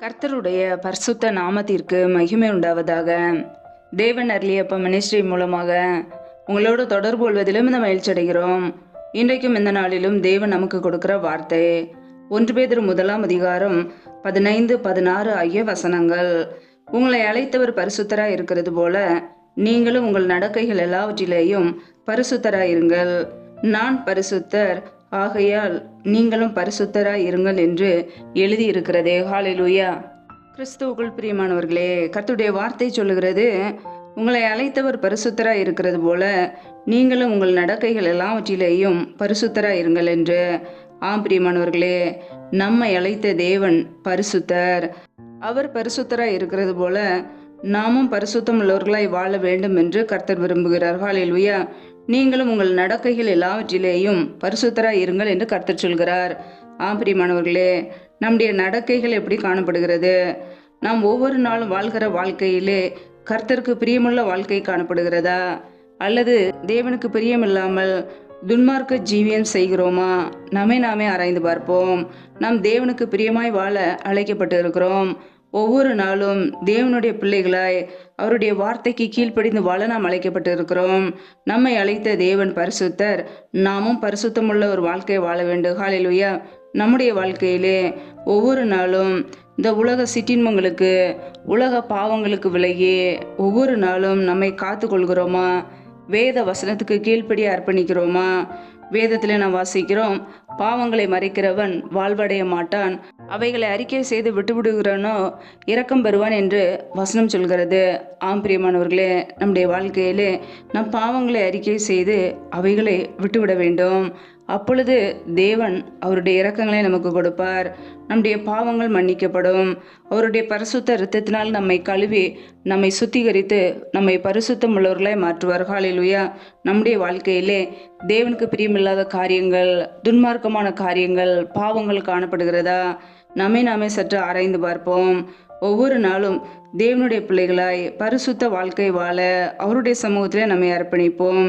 கர்த்தருடைய பரிசுத்த நாமத்திற்கு மகிமை உண்டாவதாக. தேவன் அருளியப்ப மினிஸ்ட்ரி மூலமாக உங்களோடு தொடர்பு கொள்வதிலும் இந்த மகிழ்ச்சி அடைகிறோம். இன்றைக்கும் இந்த நாளிலும் தேவன் நமக்கு கொடுக்கிற வார்த்தை 1 பேதுரு 1 15, 16 ஆகிய வசனங்கள். உங்களை அழைத்தவர் பரிசுத்தராய் இருக்கிறது போல நீங்களும் உங்கள் நடக்கைகள் எல்லாவற்றிலேயும் பரிசுத்தராய் இருங்கள். நான் பரிசுத்தர், ஆகையால் நீங்களும் பரிசுத்தராய் இருங்கள் என்று எழுதியிருக்கிறதே. ஹல்லேலூயா. கிறிஸ்துவுக்குள் பிரியமானவர்களே, கர்த்தருடைய வார்த்தை சொல்லுகிறது, உங்களை அழைத்தவர் பரிசுத்தராய் இருக்கிறது போல நீங்களும் உங்கள் நடக்கைகள் எல்லாவற்றிலேயும் பரிசுத்தராய் இருங்கள் என்று. ஆம் பிரியமானவர்களே, நம்மை அழைத்த தேவன் பரிசுத்தர். அவர் பரிசுத்தராய் இருக்கிறது போல நாமும் பரிசுத்தம் உள்ளவர்களாய் வாழ வேண்டும் என்று கர்த்தர் விரும்புகிறார். ஹல்லேலூயா. நீங்களும் உங்கள் நடக்கைகள் எல்லாவற்றிலேயும் பரிசுத்தராய் இருங்கள் என்று கர்த்தர் சொல்கிறார். ஆம் பிரியமானவர்களே, நம்முடைய நடக்கைகள் எப்படி காணப்படுகிறது? நாம் ஒவ்வொரு நாளும் வாழ்கிற வாழ்க்கையிலே கர்த்தருக்கு பிரியமுள்ள வாழ்க்கை காணப்படுகிறதா, அல்லது தேவனுக்கு பிரியமில்லாமல் துன்மார்க்க ஜீவியம் செய்கிறோமா? நாமே ஆராய்ந்து பார்ப்போம். நாம் தேவனுக்கு பிரியமாய் வாழ அழைக்கப்பட்டு இருக்கிறோம். ஒவ்வொரு நாளும் தேவனுடைய பிள்ளைகளாய் அவருடைய வார்த்தைக்கு கீழ்ப்படிந்து வாழ நாம் அழைக்கப்பட்டு இருக்கிறோம். நம்மை அழைத்த தேவன் பரிசுத்தர். நாமும் பரிசுத்தமுள்ள ஒரு வாழ்க்கை வாழ வேண்டும். ஹல்லேலூயா. நம்முடைய வாழ்க்கையிலே ஒவ்வொரு நாளும் இந்த உலக சிற்றின்பங்களுக்கு, உலக பாவங்களுக்கு விலகி ஒவ்வொரு நாளும் நம்மை காத்து கொள்கிறோமா? வேத வசனத்துக்கு கீழ்ப்படி அர்ப்பணிக்கிறோமா? வேதத்தில் நாம் வாசிக்கிறோம், பாவங்களை மறைக்கிறவன் வாழ்வடைய மாட்டான், அவைகளை அறிக்கை செய்து விட்டுவிடுகிறனோ இரக்கம் பெறுவான் என்று வசனம் சொல்கிறது. ஆம் பிரியமானவர்களே, நம்முடைய வாழ்க்கையிலே நம் பாவங்களை அறிக்கை செய்து அவைகளை விட்டுவிட வேண்டும். அப்பொழுது தேவன் அவருடைய இரக்கங்களை நமக்கு கொடுப்பார். நம்முடைய பாவங்கள் மன்னிக்கப்படும். அவருடைய பரிசுத்த இரத்தத்தினால் நம்மை கழுவி நம்மை சுத்திகரித்து நம்மை பரிசுத்தம் உள்ளவர்களாய் மாற்றுவார். ஹல்லேலூயா. நம்முடைய வாழ்க்கையிலே தேவனுக்கு பிரியமில்லாத காரியங்கள், துன்மார்க்கமான காரியங்கள், பாவங்கள் காணப்படுகிறதா? நாமே சற்று ஆராய்ந்து பார்ப்போம். ஒவ்வொரு நாளும் தேவனுடைய பிள்ளைகளாய் பரிசுத்த வாழ்க்கை வாழ அவருடைய சமூகத்திலே நம்மை அர்ப்பணிப்போம்.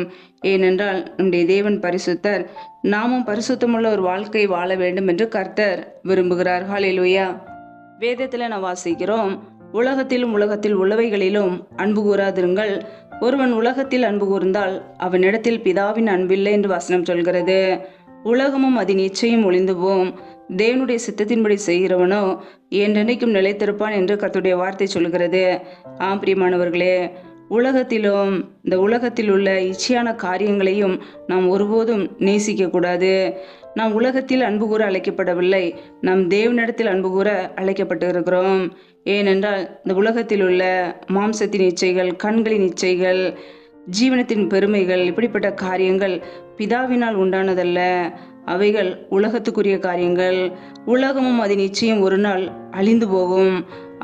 ஏனென்றால் நம்முடைய தேவன் பரிசுத்தர். நாமும் பரிசுத்தமுள்ள ஒரு வாழ்க்கை வாழ வேண்டும் என்று கர்த்தர் விரும்புகிறார். ஹல்லேலூயா. வேதத்தில் நாம் வாசிக்கிறோம், உலகத்தில் உள்ளவைகளிலும் அன்பு கூறாதிருங்கள். ஒருவன் உலகத்தில் அன்பு கூர்ந்தால் அவனிடத்தில் பிதாவின் அன்பில்லை என்று வசனம் சொல்கிறது. உலகமும் அதன் இச்சையும் ஒளிந்து போம், தேவனுடைய சித்தத்தின்படி செய்கிறவனோ என்றென்றைக்கும் நிலைத்திருப்பான் என்று கர்த்தருடைய வார்த்தை சொல்கிறது. ஆம் பிரியமானவர்களே, உலகத்திலும் இந்த உலகத்தில் உள்ள இச்சையான காரியங்களையும் நாம் ஒருபோதும் நேசிக்க கூடாது. நாம் உலகத்தில் அன்பு கூற அழைக்கப்படவில்லை, நாம் தேவனிடத்தில் அன்பு கூற அழைக்கப்பட்டு இருக்கிறோம். ஏனென்றால் இந்த உலகத்தில் உள்ள மாம்சத்தின் இச்சைகள், கண்களின் இச்சைகள், ஜீவனத்தின் பெருமைகள், இப்படிப்பட்ட காரியங்கள் பிதாவினால் உண்டானதல்ல. அவைகள் உலகத்துக்குரிய காரியங்கள். உலகமும் அதன் நிச்சயம் ஒரு நாள் அழிந்து போகும்.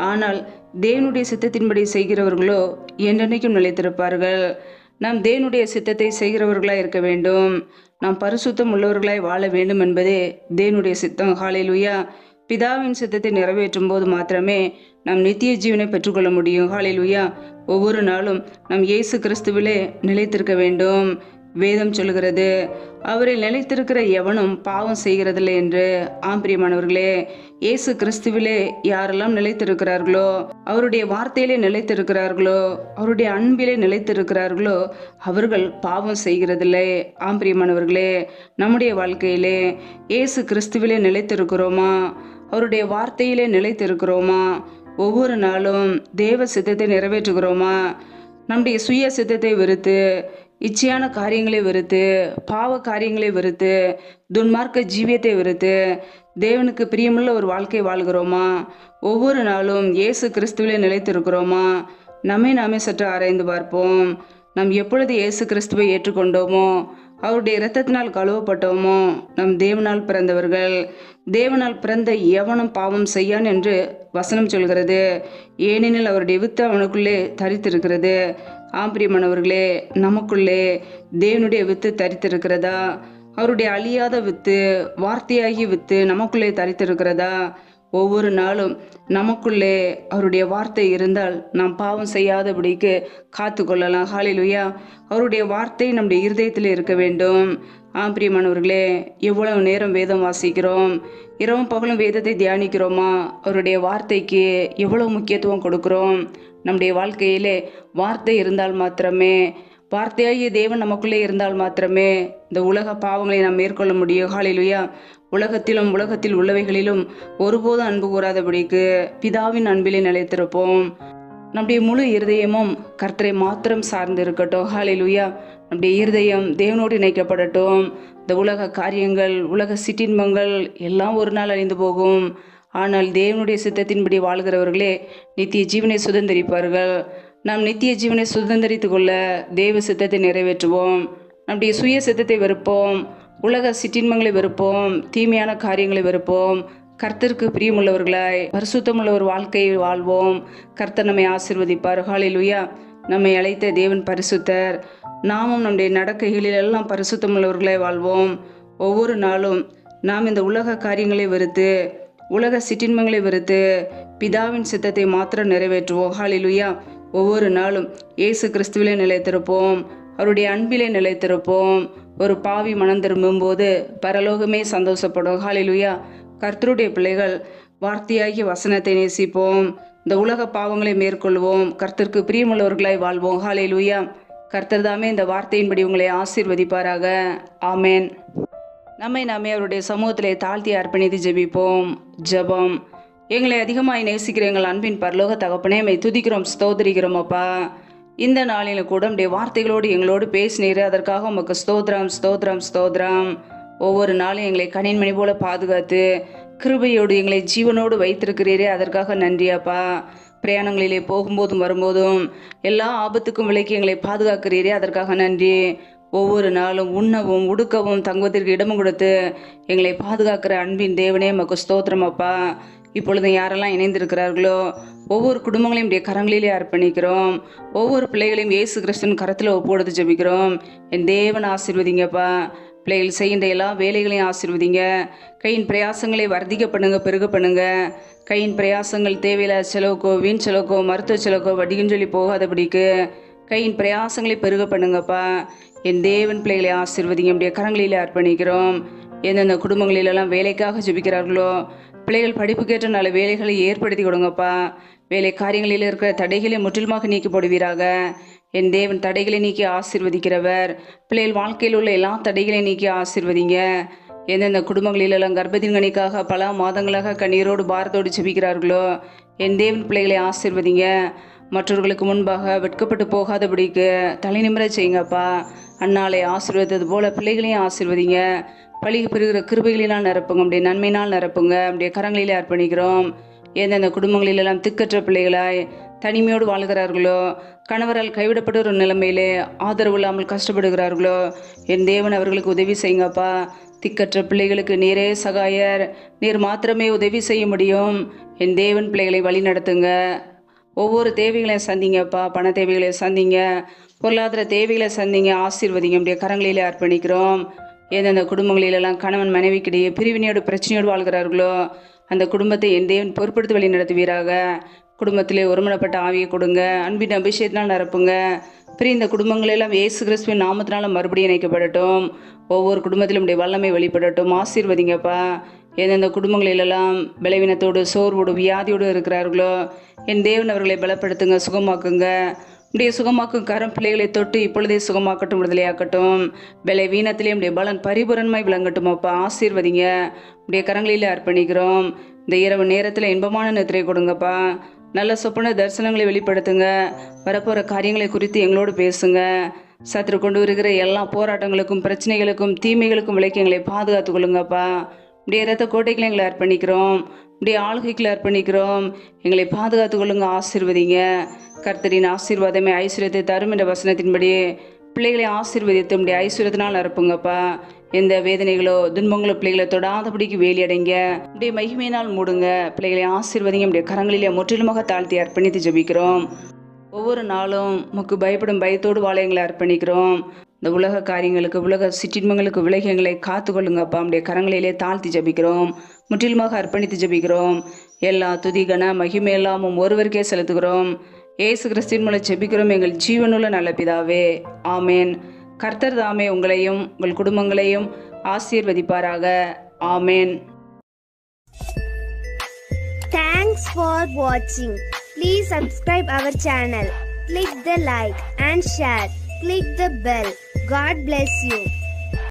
ஆனால் தேவனுடைய சித்தத்தின்படி செய்கிறவர்களோ என்றென்றைக்கும் நிலைத்திருப்பார்கள். நாம் தேவனுடைய சித்தத்தை செய்கிறவர்களாய் இருக்க வேண்டும். நாம் பரிசுத்தம் உள்ளவர்களாய் வாழ வேண்டும் என்பதே தேவனுடைய சித்தம். ஹல்லேலூயா. பிதாவின் சித்தத்தை நிறைவேற்றும் போது மாத்திரமே நாம் நித்திய ஜீவனை பெற்றுக்கொள்ள முடியும். ஹல்லேலூயா. ஒவ்வொரு நாளும் நாம் இயேசு கிறிஸ்துவிலே நிலைத்திருக்க வேண்டும். வேதம் சொல்லுகிறது, அவரில் நிலைத்திருக்கிற எவனும் பாவம் செய்கிறதில்லை என்று. ஆம் பிரியமானவர்களே, இயேசு கிறிஸ்துவிலே யாரெல்லாம் நிலைத்திருக்கிறார்களோ, அவருடைய வார்த்தையிலே நிலைத்திருக்கிறார்களோ, அவருடைய அன்பிலே நிலைத்திருக்கிறார்களோ அவர்கள் பாவம் செய்கிறதில்லை. ஆம் பிரியமானவர்களே, நம்முடைய வாழ்க்கையிலே இயேசு கிறிஸ்துவிலே நிலைத்திருக்கிறோமா? அவருடைய வார்த்தையிலே நிலைத்திருக்கிறோமா? ஒவ்வொரு நாளும் தேவ சித்தத்தை நிறைவேற்றுகிறோமா? நம்முடைய சுய சித்தத்தை வெறுத்து, இச்சையான காரியங்களை வெறுத்து, பாவ காரியங்களை வெறுத்து, துன்மார்க்க ஜீவியத்தை வெறுத்து தேவனுக்கு பிரியமுள்ள ஒரு வாழ்க்கை வாழ்கிறோமா? ஒவ்வொரு நாளும் இயேசு கிறிஸ்துவிலே நிலைத்திருக்கிறோமா? நாமே சற்று ஆராய்ந்து பார்ப்போம். நாம் எப்பொழுது இயேசு கிறிஸ்துவை ஏற்றுக்கொண்டோமோ, அவருடைய இரத்தத்தினால் கழுவப்பட்டோமோ, நம் தேவனால் பிறந்தவர்கள். தேவனால் பிறந்த எவனும் பாவம் செய்யான் என்று வசனம் சொல்கிறது. ஏனெனில் அவருடைய வித்து அவனுக்குள்ளே தரித்திருக்கிறது. ஆம் பிரியமானவர்களே, நமக்குள்ளே தேவனுடைய வித்து தரித்திருக்கிறதா? அவருடைய அழியாத வித்து, வார்த்தையாகிய வித்து நமக்குள்ளே தரித்திருக்கிறதா? ஒவ்வொரு நாளும் நமக்குள்ளே அவருடைய வார்த்தை இருந்தால் நாம் பாவம் செய்யாதபடிக்கு காத்து கொள்ளலாம். ஹalleluya. அவருடைய வார்த்தை நம்முடைய இருதயத்தில் இருக்க வேண்டும். பிரியமானவர்களே, எவ்வளவு நேரம் வேதம் வாசிக்கிறோம், இரவும் பகலும் வேதத்தை தியானிக்கிறோமா? அவருடைய வார்த்தைக்கு எவ்வளவு முக்கியத்துவம் கொடுக்கிறோம்? நம்முடைய வாழ்க்கையிலே வார்த்தை இருந்தால் மாத்திரமே, வார்த்தையாகிய தேவன் நமக்குள்ளே இருந்தால் மாத்திரமே இந்த உலக பாவங்களை நாம் மேற்கொள்ள முடியும். ஹalleluya. உலகத்தில் உள்ளவைகளிலும் ஒருபோதும் அன்பு கூறாதபடிக்கு பிதாவின் அன்பிலே நிலைத்திருப்போம். நம்முடைய முழு இருதயமும் கர்த்தரை மாத்திரம் சார்ந்து இருக்கட்டும். ஹalleluya. நம்முடைய இருதயம் தேவனோடு இணைக்கப்படட்டும். இந்த உலக காரியங்கள், உலக சிற்றின்பங்கள் எல்லாம் ஒரு நாள் அழிந்து போகும். ஆனால் தேவனுடைய சித்தத்தின்படி வாழ்கிறவர்களே நித்திய ஜீவனை சுதந்திரிப்பார்கள். நாம் நித்திய ஜீவனை சுதந்திரித்து கொள்ள தேவ சித்தத்தை நிறைவேற்றுவோம். நம்முடைய சுய சித்தத்தை வெறுப்போம், உலக சிற்றின்பங்களை வெறுப்போம், தீமையான காரியங்களை வெறுப்போம். கர்த்தருக்கு பிரியமுள்ளவர்களாய் பரிசுத்தமுள்ள ஒரு வாழ்க்கையை வாழ்வோம். கர்த்தர் நம்மை ஆசீர்வதிப்பார். ஹalleluya. நம்மை அழைத்த தேவன் பரிசுத்தர். நாமும் நம்முடைய நடக்கைகளில் எல்லாம் பரிசுத்தமுள்ளவர்களாய் வாழ்வோம். ஒவ்வொரு நாளும் நாம் இந்த உலக காரியங்களை வெறுத்து, உலக சிற்றின்பங்களை வெறுத்து பிதாவின் சித்தத்தை மாத்திரம் நிறைவேற்றுவோம். ஹalleluya. ஒவ்வொரு நாளும் இயேசு கிறிஸ்துவிலே நிலைத்திருப்போம், அவருடைய அன்பிலே நிலைத்திருப்போம். ஒரு பாவி மனம் திரும்பும்போது பரலோகமே சந்தோஷப்படும். ஹalleluya. கர்த்தருடைய பிள்ளைகள் வார்த்தையாகிய வசனத்தை நேசிப்போம். இந்த உலக பாவங்களை மேற்கொள்வோம். கர்த்தருக்கு பிரியமுள்ளவர்களாய் வாழ்வோம். ஹalleluya. கர்த்தர் தாமே இந்த வார்த்தையின்படி உங்களை ஆசீர்வதிப்பாராக. ஆமேன். நம்மை நாமே அவருடைய சமூகத்திலே தாழ்த்தி அர்ப்பணித்து ஜெபிப்போம். ஜெபம். எங்களை அதிகமாய் நேசிக்கிற எங்கள் அன்பின் பரலோக தகப்பனே, மை துதிக்கிறோம், ஸ்தோத்திரிக்கிறோம் அப்பா. இந்த நாளில் கூட உடைய வார்த்தைகளோடு எங்களோடு பேசினீர். அதற்காக உமக்கு ஸ்தோத்திரம், ஸ்தோத்திரம், ஸ்தோத்திரம். ஒவ்வொரு நாளும் எங்களை கனின்மணி போல பாதுகாத்து கிருபையோடு எங்களை ஜீவனோடு வைத்திருக்கிறீரே, அதற்காக நன்றி அப்பா. பிரயாணங்களிலே போகும்போதும் வரும்போதும் எல்லா ஆபத்துக்கும் விலக்கி எங்களை பாதுகாக்கிறீரே, அதற்காக நன்றி. ஒவ்வொரு நாளும் உண்ணவும் உடுக்கவும் தங்குவதற்கு இடமும் கொடுத்து எங்களை பாதுகாக்கிற அன்பின் தேவனே உமக்கு ஸ்தோத்திரம் அப்பா. இப்பொழுது யாரெல்லாம் இணைந்திருக்கிறார்களோ ஒவ்வொரு குடும்பங்களையும் உடைய கரங்களிலே அர்ப்பணிக்கிறோம். ஒவ்வொரு பிள்ளைகளையும் இயேசு கிறிஸ்துவின் கரத்தில் ஒப்புக்கொடுத்து ஜெபிக்கிறோம். என் தேவன் ஆசீர்வதிங்கப்பா. பிள்ளைகள் செய்கின்ற எல்லா வேலைகளையும் ஆசீர்வதிங்க. கையின் பிரயாசங்களை வர்த்திக்க பண்ணுங்க, பெருக பண்ணுங்க. கையின் பிரயாசங்கள் தேவையில்லாத செலவுக்கோ, வீண் செலவுக்கோ, மருத்துவ செலவுக்கோ, வட்டிக்குன்னு சொல்லி போகாதபடிக்கு கையின் பிரயாசங்களை பெருக பண்ணுங்கப்பா. என் தேவன் பிள்ளைகளை ஆசீர்வதிங்க. உடைய கரங்களிலே அர்ப்பணிக்கிறோம். எந்தெந்த குடும்பங்களிலெல்லாம் வேலைக்காக ஜெபிக்கிறார்களோ பிள்ளைகள் படிப்புக்கேற்ற நல்ல வேலைகளை ஏற்படுத்தி கொடுங்கப்பா. வேலை காரியங்களில் இருக்கிற தடைகளை முற்றிலுமாக நீக்கி போடுவீராக. என் தேவன் தடைகளை நீக்கி ஆசீர்வதிக்கிறவர். பிள்ளைகள் வாழ்க்கையில் உள்ள எல்லா தடைகளையும் நீக்கி ஆசீர்வதிங்க. எந்தெந்த குடும்பங்களிலெல்லாம் கர்ப்பத்தின்கனிக்காக பல மாதங்களாக கண்ணீரோடு பாரத்தோடு ஜெபிக்கிறார்களோ என் தேவன் பிள்ளைகளை ஆசீர்வதிங்க. மற்றவர்களுக்கு முன்பாக வெட்கப்பட்டு போகாதபடிக்கு தலை நிமிர செய்யுங்கப்பா. அன்னாலை ஆசீர்வதித்தது போல பிள்ளைகளையும் ஆசீர்வதிங்க. பழிக்கு பெறுகிற கிருபைகளினால் நிரப்புங்க, அப்படியே நன்மையினால் நிரப்புங்க. அப்படியே கரங்களிலே அர்ப்பணிக்கிறோம். எந்தெந்த குடும்பங்களிலெல்லாம் திக்கற்ற பிள்ளைகளாய் தனிமையோடு வாழ்கிறார்களோ, கணவரால் கைவிடப்பட்ட ஒரு நிலைமையிலே ஆதரவு இல்லாமல் கஷ்டப்படுகிறார்களோ என் தேவன் அவர்களுக்கு உதவி செய்யுங்கப்பா. திக்கற்ற பிள்ளைகளுக்கு நீரே சகாயர், நீர் மாத்திரமே உதவி செய்ய முடியும். என் தேவன் பிள்ளைகளை வழி நடத்துங்க. ஒவ்வொரு தேவைகளையும் சந்திங்கப்பா. பண தேவைகளை சந்திங்க, பொருளாதார தேவைகளை சந்திங்க, ஆசீர்வதிங்க. அப்படியே கரங்களிலே அர்ப்பணிக்கிறோம். எந்தெந்த குடும்பங்களிலெல்லாம் கணவன் மனைவிக்கிடையே பிரிவினையோடு பிரச்சனையோடு வாழ்கிறார்களோ அந்த குடும்பத்தை என் தேவன் பொறுப்படுத்தி வழி நடத்துவீராக. குடும்பத்திலே ஒருமனப்பட்ட ஆவியை கொடுங்க, அன்பின் அபிஷேகத்தினால் நிரப்புங்க. பிரிந்த குடும்பங்களெல்லாம் இயேசு கிறிஸ்துவின் நாமத்தினால மறுபடியும் இணைக்கப்படட்டும். ஒவ்வொரு குடும்பத்திலும் உடைய வல்லமை வெளிப்படட்டும். ஆசீர்வதிங்கப்பா. எந்தெந்த குடும்பங்களிலெல்லாம் பலவீனத்தோடு, சோர்வோடு, வியாதியோடு இருக்கிறார்களோ என் தேவன் அவர்களை பலப்படுத்துங்க, சுகமாக்குங்க. உடைய சுகமாக்கும் கரம் பிள்ளைகளை தொட்டு இப்பொழுதே சுகமாக்கட்டும், விடுதலையாக்கட்டும். பலவீனத்திலே உடைய பலன் பரிபூரணமாய் விளங்கட்டும் அப்பா. ஆசீர்வதிங்க. உடைய கரங்களிலே அர்ப்பணிக்கிறோம். இந்த இரவு நேரத்தில் இன்பமான நித்திரை கொடுங்கப்பா. நல்ல சொப்பன தரிசனங்களை வெளிப்படுத்துங்க. வரப்போகிற காரியங்களை குறித்து எங்களோடு பேசுங்க. சத்துரு கொண்டு வருகிற எல்லா போராட்டங்களுக்கும், பிரச்சனைகளுக்கும், தீமைகளுக்கும் விலக்கி எங்களை பாதுகாத்து கொள்ளுங்கப்பா. உடைய இரத்த கோட்டைகளை எங்களை அர்ப்பணிக்கிறோம். உடைய ஆளுகைகளை அர்ப்பணிக்கிறோம். எங்களை பாதுகாத்து கொள்ளுங்க, ஆசீர்வதிங்க. கர்த்தரின் ஆசீர்வாதமே ஐஸ்வர்யத்தை தரும் என்ற வசனத்தின்படி பிள்ளைகளை ஆசீர்வதித்து உடைய ஐஸ்வர்யத்தினால் அறுப்புங்கப்பா. எந்த வேதனைகளோ துன்பங்களோ பிள்ளைகளை தொடாதபடிக்கு வேலி அடைங்க. உடைய மகிமையினால் மூடுங்க. பிள்ளைகளை ஆசீர்வதிங்க. உடைய கரங்களிலே முற்றிலுமாக தாழ்த்தி அர்ப்பணித்து ஜெபிக்கிறோம். ஒவ்வொரு நாளும் முக்கு பயப்படும் பயத்தோடு வாழ எங்களை அர்ப்பணிக்கிறோம். இந்த உலக காரியங்களுக்கு, உலக சிற்றின்பங்களுக்கு விலகி எங்களை காத்து கொள்ளுங்கப்பா. உடைய கரங்களிலே தாழ்த்தி ஜெபிக்கிறோம். முற்றிலுமாக அர்ப்பணித்து ஜெபிக்கிறோம். எல்லா துதி கன மகிமையெல்லாம் ஒருவருக்கே செலுத்துகிறோம். இயேசு கிறிஸ்துவின் மூலம் ஜெபிக்கிறோம் எங்கள் ஜீவனுள்ள நல்ல பிதாவே, ஆமேன். கர்த்தர் தாமே உங்களையும் உங்கள் குடும்பங்களையும் ஆசீர்வதிப்பாராக. ஆமேன். Thanks for watching. Please subscribe our channel. Click the like and share. Click the bell. God bless you.